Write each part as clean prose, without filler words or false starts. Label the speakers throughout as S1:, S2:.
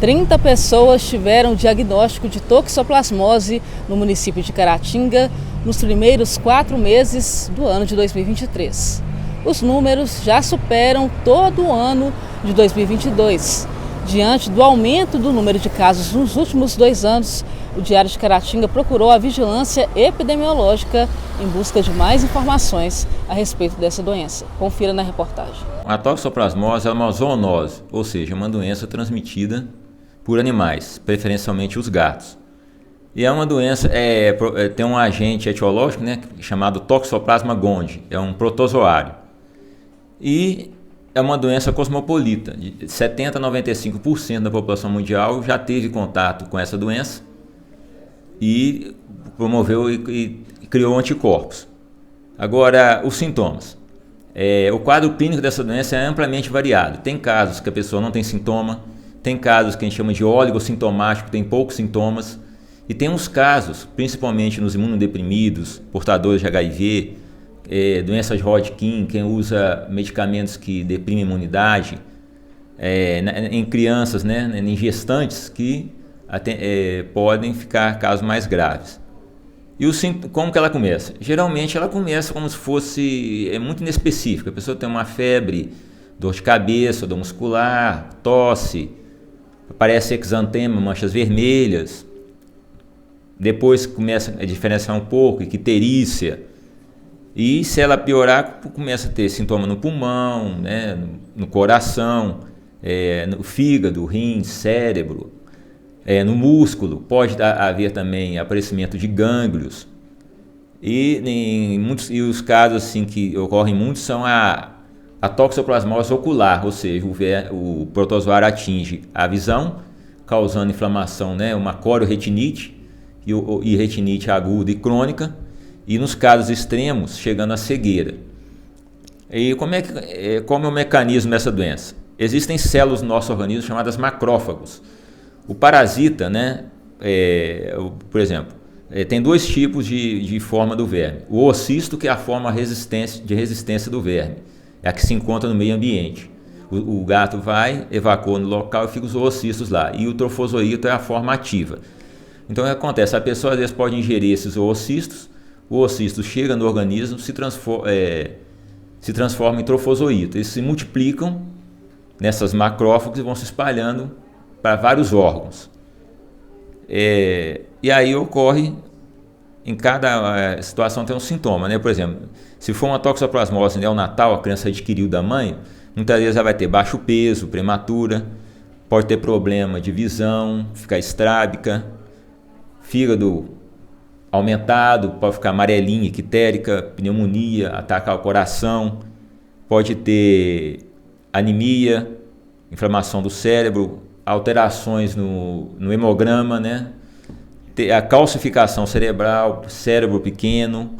S1: 30 pessoas tiveram diagnóstico de toxoplasmose no município de Caratinga nos primeiros 4 meses do ano de 2023. Os números já superam todo o ano de 2022. Diante do aumento do número de casos nos últimos 2 anos, o Diário de Caratinga procurou a vigilância epidemiológica em busca de mais informações a respeito dessa doença. Confira na reportagem.
S2: A toxoplasmose é uma zoonose, ou seja, uma doença transmitida por animais, preferencialmente os gatos. E é uma doença, tem um agente etiológico, chamado Toxoplasma gondii, é um protozoário. E é uma doença cosmopolita, de 70% a 95% da população mundial já teve contato com essa doença e promoveu e criou anticorpos. Agora, os sintomas. O quadro clínico dessa doença é amplamente variado. Tem casos que a pessoa não tem sintoma, tem casos que a gente chama de oligossintomático, tem poucos sintomas, e tem uns casos, principalmente nos imunodeprimidos, portadores de HIV, doença de Hodgkin, quem usa medicamentos que deprimem a imunidade, em crianças, em gestantes, que podem ficar casos mais graves. E como que ela começa? Geralmente ela começa como se fosse muito inespecífica. A pessoa tem uma febre, dor de cabeça, dor muscular, tosse, aparece exantema, manchas vermelhas. Depois começa a diferenciar um pouco, icterícia. E se ela piorar, começa a ter sintoma no pulmão, no coração, no fígado, rim, cérebro, no músculo. Pode haver também aparecimento de gânglios. E os casos assim, que ocorrem muito são a toxoplasmose ocular, ou seja, o protozoário atinge a visão, causando inflamação, uma corioretinite e retinite aguda e crônica, e nos casos extremos, chegando à cegueira. E como é o mecanismo dessa doença? Existem células no nosso organismo chamadas macrófagos. O parasita, por exemplo, tem 2 tipos de forma do verme. O oocisto, que é a forma de resistência do verme, é a que se encontra no meio ambiente. O gato vai, evacua no local e fica os oocistos lá. E o trofozoito é a forma ativa. Então o que acontece? A pessoa às vezes pode ingerir esses oocistos, o oocisto chega no organismo, se transforma em trofozoito. Eles se multiplicam nessas macrófagos e vão se espalhando para vários órgãos. E aí ocorre, em cada situação tem um sintoma, Por exemplo, se for uma toxoplasmose neonatal, a criança adquiriu da mãe, muitas vezes ela vai ter baixo peso, prematura, pode ter problema de visão, ficar estrábica, fígado aumentado, pode ficar amarelinha, ictérica, pneumonia, atacar o coração, pode ter anemia, inflamação do cérebro, alterações no hemograma, a calcificação cerebral, cérebro pequeno,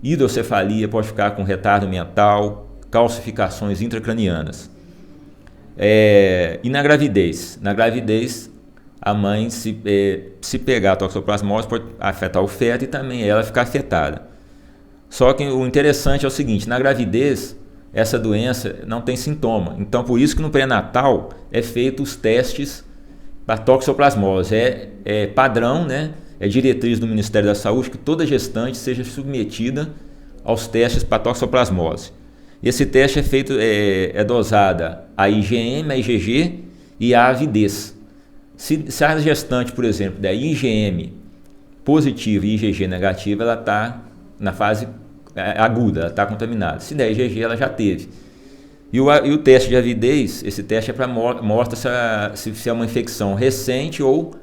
S2: hidrocefalia, pode ficar com retardo mental, calcificações intracranianas. E na gravidez? Na gravidez, a mãe, se pegar a toxoplasmose, pode afetar o feto e também ela ficar afetada. Só que o interessante é o seguinte, na gravidez, essa doença não tem sintoma. Então, por isso que no pré-natal é feito os testes para toxoplasmose. É padrão, é diretriz do Ministério da Saúde que toda gestante seja submetida aos testes para toxoplasmose. Esse teste é feito, dosada a IgM, a IgG e a avidez. Se a gestante, por exemplo, der IgM positivo e IgG negativo, ela está na fase aguda, ela está contaminada. Se der IgG, ela já teve. E o teste de avidez, esse teste é para mostra se é uma infecção recente ou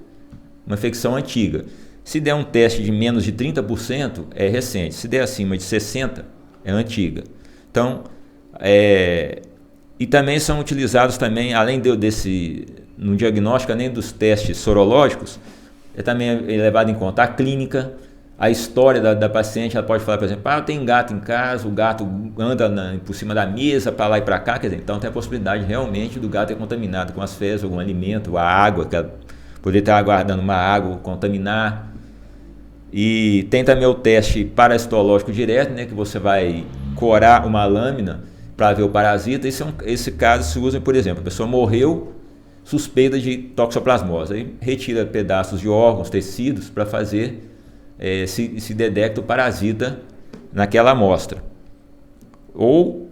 S2: uma infecção antiga. Se der um teste de menos de 30%, é recente. Se der acima de 60%, é antiga. Então, e também são utilizados também, além no diagnóstico, além dos testes sorológicos, também é levado em conta a clínica, a história da paciente. Ela pode falar, por exemplo, tem gato em casa, o gato anda por cima da mesa, para lá e para cá, então tem a possibilidade realmente do gato ser contaminado com as fezes, algum alimento, a água, que ela poderia estar aguardando uma água, contaminar. E tem também o teste parasitológico direto, que você vai corar uma lâmina para ver o parasita. Esse caso se usa, por exemplo, a pessoa morreu suspeita de toxoplasmose. Aí retira pedaços de órgãos, tecidos, para fazer se detecta o parasita naquela amostra. Ou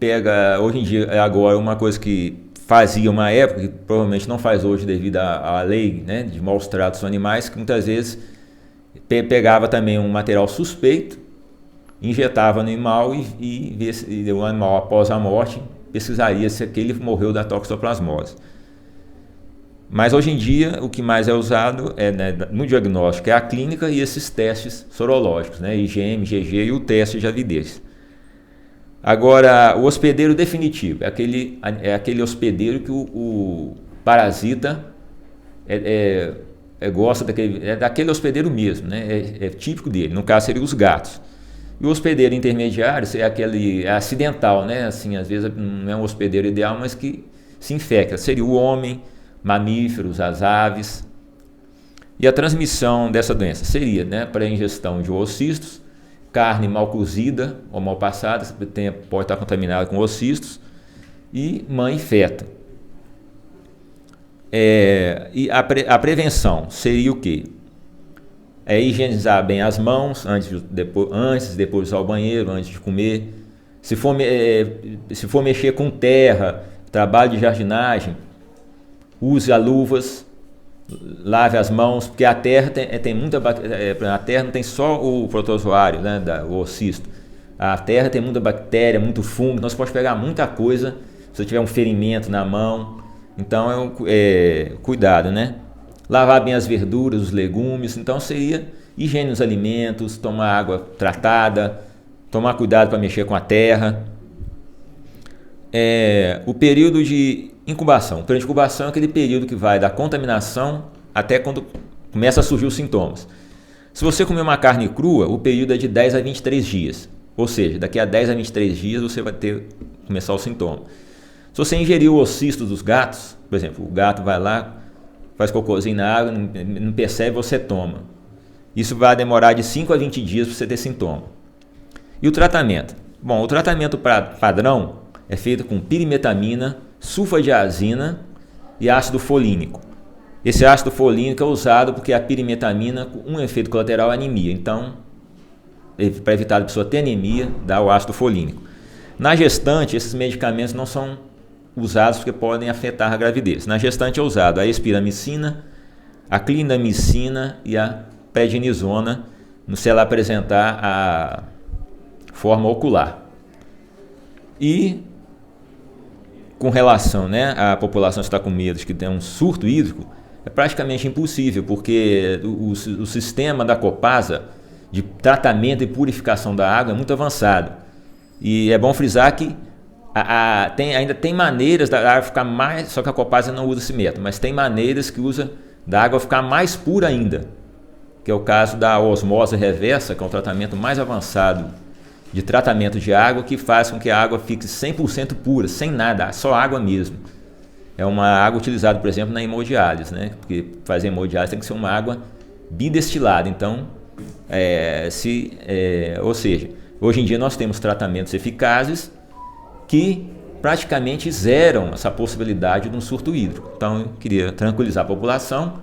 S2: pega, hoje em dia, agora uma coisa que fazia uma época, que provavelmente não faz hoje devido à lei, né, de maus tratos aos animais, que muitas vezes pegava também um material suspeito, injetava no animal e o animal, após a morte, pesquisaria se aquele morreu da toxoplasmose. Mas hoje em dia o que mais é usado no diagnóstico é a clínica e esses testes sorológicos, né, IgM, IgG e o teste de avidez. Agora, o hospedeiro definitivo é aquele hospedeiro que o parasita gosta daquele hospedeiro mesmo, né? É típico dele, no caso seria os gatos. E o hospedeiro intermediário é aquele acidental, né? Assim, às vezes não é um hospedeiro ideal, mas que se infecta. Seria o homem, mamíferos, as aves. E a transmissão dessa doença seria, né, para a ingestão de oocistos, carne mal cozida ou mal passada, pode estar contaminada com oocistos, e mãe e feto. E a prevenção seria o quê? Higienizar bem as mãos antes, depois de usar o banheiro, antes de comer. Se for mexer com terra, trabalho de jardinagem, use as luvas, lave as mãos, porque a terra tem muita a terra não tem só o protozoário, né, o oocisto. A terra tem muita bactéria, muito fungo, então você pode pegar muita coisa se você tiver um ferimento na mão. Então cuidado, né? Lavar bem as verduras, os legumes. Então seria higiene dos alimentos, tomar água tratada, tomar cuidado para mexer com a terra. O período de incubação. O período de incubação é aquele período que vai da contaminação até quando começa a surgir os sintomas. Se você comer uma carne crua, o período é de 10 a 23 dias. Ou seja, daqui a 10 a 23 dias você vai começar o sintoma. Se você ingerir o oocisto dos gatos, por exemplo, o gato vai lá, faz cocôzinho na água, não percebe, você toma. Isso vai demorar de 5 a 20 dias para você ter sintoma. E o tratamento? Bom, o tratamento padrão é feito com pirimetamina, sulfadiazina e ácido folínico. Esse ácido folínico é usado porque a pirimetamina, um efeito colateral é anemia. Então, para evitar a pessoa ter anemia, dá o ácido folínico. Na gestante, esses medicamentos não são usados porque podem afetar a gravidez. Na gestante é usado a espiramicina, a clindamicina e a prednisona, se ela apresentar a forma ocular. E com relação, né, à população que está com medo de que tem um surto hídrico, é praticamente impossível, porque o sistema da Copasa de tratamento e purificação da água é muito avançado. E é bom frisar que ainda tem maneiras da água ficar mais, só que a Copasa não usa esse método, mas tem maneiras que usa da água ficar mais pura ainda, que é o caso da osmose reversa, que é o tratamento mais avançado de tratamento de água, que faz com que a água fique 100% pura, sem nada, só água mesmo. É uma água utilizada, por exemplo, na hemodiálise, né? Porque fazer hemodiálise tem que ser uma água bidestilada. Então, ou seja, hoje em dia nós temos tratamentos eficazes que praticamente zeram essa possibilidade de um surto hídrico. Então, eu queria tranquilizar a população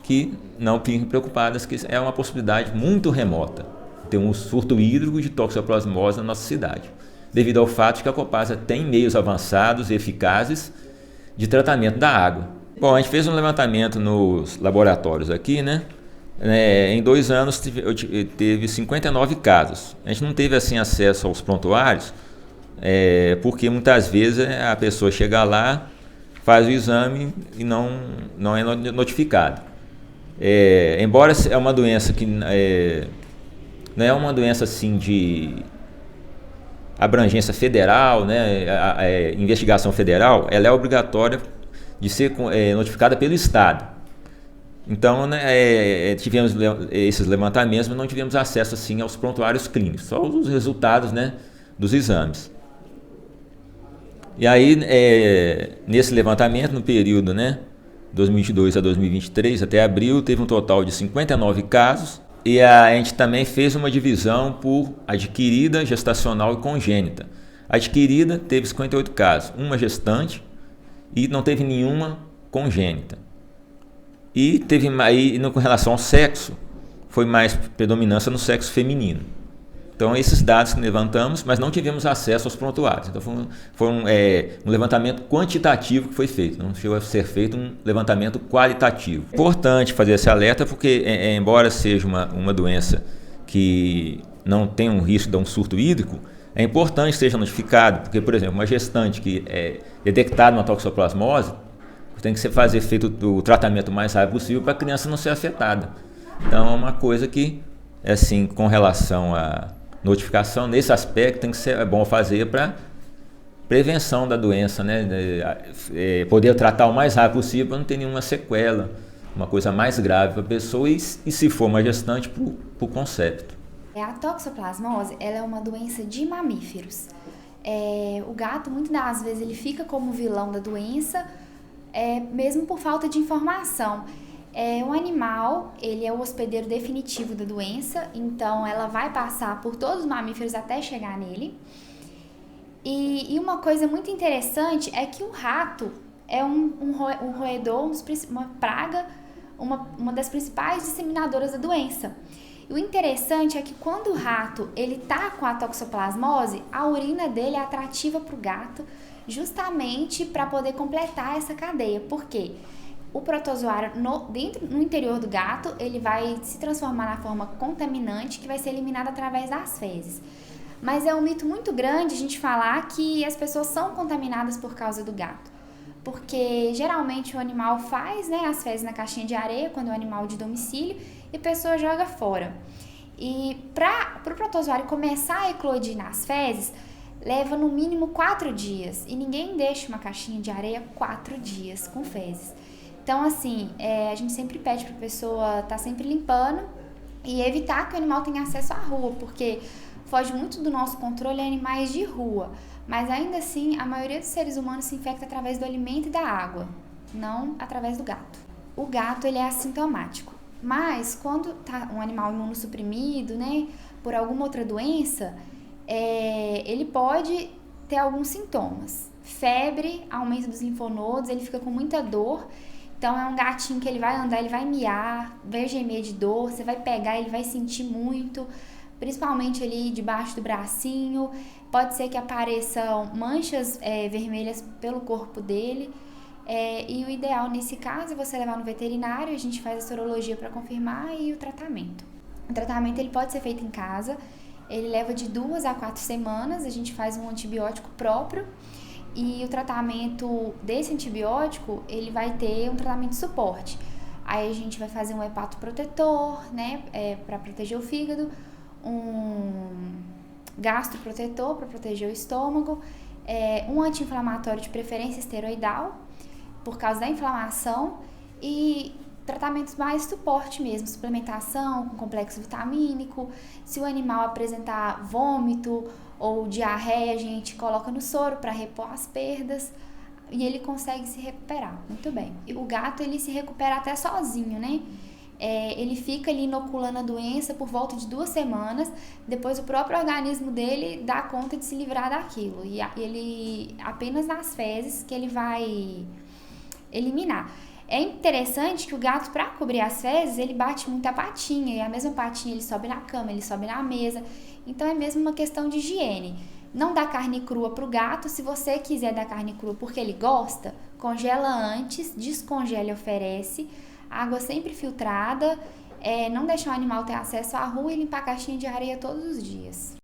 S2: que não fiquem preocupadas, que é uma possibilidade muito remota ter um surto hídrico de toxoplasmose na nossa cidade, devido ao fato de que a Copasa tem meios avançados e eficazes de tratamento da água. Bom, a gente fez um levantamento nos laboratórios aqui, né? Em 2 anos teve 59 casos. A gente não teve assim acesso aos prontuários, porque muitas vezes a pessoa chega lá, faz o exame e não é notificado. Embora é uma doença que não é uma doença assim de abrangência federal, né, investigação federal, ela é obrigatória de ser notificada pelo Estado. Então, né, tivemos esses levantamentos, mas não tivemos acesso assim aos prontuários clínicos, só os resultados, né, dos exames. E aí, nesse levantamento, no período, né, 2022 a 2023, até abril, teve um total de 59 casos, e a gente também fez uma divisão por adquirida, gestacional e congênita. Adquirida teve 58 casos, uma gestante, e não teve nenhuma congênita. E com relação ao sexo, foi mais predominância no sexo feminino. Então, esses dados que levantamos, mas não tivemos acesso aos prontuários. Então, foi um levantamento quantitativo que foi feito, não chegou a ser feito um levantamento qualitativo. É importante fazer esse alerta porque, embora seja uma doença que não tem um risco de um surto hídrico, é importante que seja notificado, porque, por exemplo, uma gestante que é detectada uma toxoplasmose, tem que ser feito o tratamento o mais rápido possível para a criança não ser afetada. Então, é uma coisa que, assim, com relação à notificação, nesse aspecto, tem que ser bom fazer para prevenção da doença, né? Poder tratar o mais rápido possível para não ter nenhuma sequela, uma coisa mais grave para a pessoa e se for uma gestante, para o concepto.
S3: A toxoplasmose, ela é uma doença de mamíferos. O gato, muitas das vezes, ele fica como vilão da doença, mesmo por falta de informação. Um animal, ele é o hospedeiro definitivo da doença, então ela vai passar por todos os mamíferos até chegar nele. E uma coisa muito interessante é que o rato é um roedor, uma praga, uma das principais disseminadoras da doença. E o interessante é que quando o rato ele tá com a toxoplasmose, a urina dele é atrativa para o gato, justamente para poder completar essa cadeia. Por quê? O protozoário no interior do gato, ele vai se transformar na forma contaminante que vai ser eliminada através das fezes. Mas é um mito muito grande a gente falar que as pessoas são contaminadas por causa do gato. Porque geralmente o animal faz, né, as fezes na caixinha de areia, quando é um animal de domicílio, e a pessoa joga fora. E para o protozoário começar a eclodir nas fezes, leva no mínimo 4 dias. E ninguém deixa uma caixinha de areia 4 dias com fezes. Então, assim, a gente sempre pede para a pessoa estar sempre limpando e evitar que o animal tenha acesso à rua, porque foge muito do nosso controle animais de rua. Mas ainda assim, a maioria dos seres humanos se infecta através do alimento e da água, não através do gato. O gato, ele é assintomático, mas quando tá um animal imunossuprimido, né, por alguma outra doença, ele pode ter alguns sintomas. Febre, aumento dos linfonodos, ele fica com muita dor. Então, é um gatinho que ele vai andar, ele vai miar, vai gemer de dor, você vai pegar, ele vai sentir muito, principalmente ali debaixo do bracinho. Pode ser que apareçam manchas vermelhas pelo corpo dele. E o ideal nesse caso é você levar no veterinário, a gente faz a sorologia para confirmar e o tratamento. O tratamento ele pode ser feito em casa, ele leva de 2 a 4 semanas, a gente faz um antibiótico próprio. E o tratamento desse antibiótico, ele vai ter um tratamento de suporte. Aí a gente vai fazer um hepatoprotetor, né, para proteger o fígado, um gastroprotetor para proteger o estômago, um anti-inflamatório de preferência esteroidal, por causa da inflamação, e tratamentos mais suporte mesmo, suplementação com complexo vitamínico. Se o animal apresentar vômito ou diarreia, a gente coloca no soro para repor as perdas e ele consegue se recuperar muito bem. E o gato, ele se recupera até sozinho, né? Ele fica ali inoculando a doença por volta de 2 semanas, depois o próprio organismo dele dá conta de se livrar daquilo, e ele apenas nas fezes que ele vai eliminar. É interessante que o gato, para cobrir as fezes, ele bate muita patinha, e a mesma patinha ele sobe na cama, ele sobe na mesa, então é mesmo uma questão de higiene. Não dá carne crua para o gato. Se você quiser dar carne crua porque ele gosta, congela antes, descongela e oferece, água sempre filtrada, não deixar o animal ter acesso à rua e limpar a caixinha de areia todos os dias.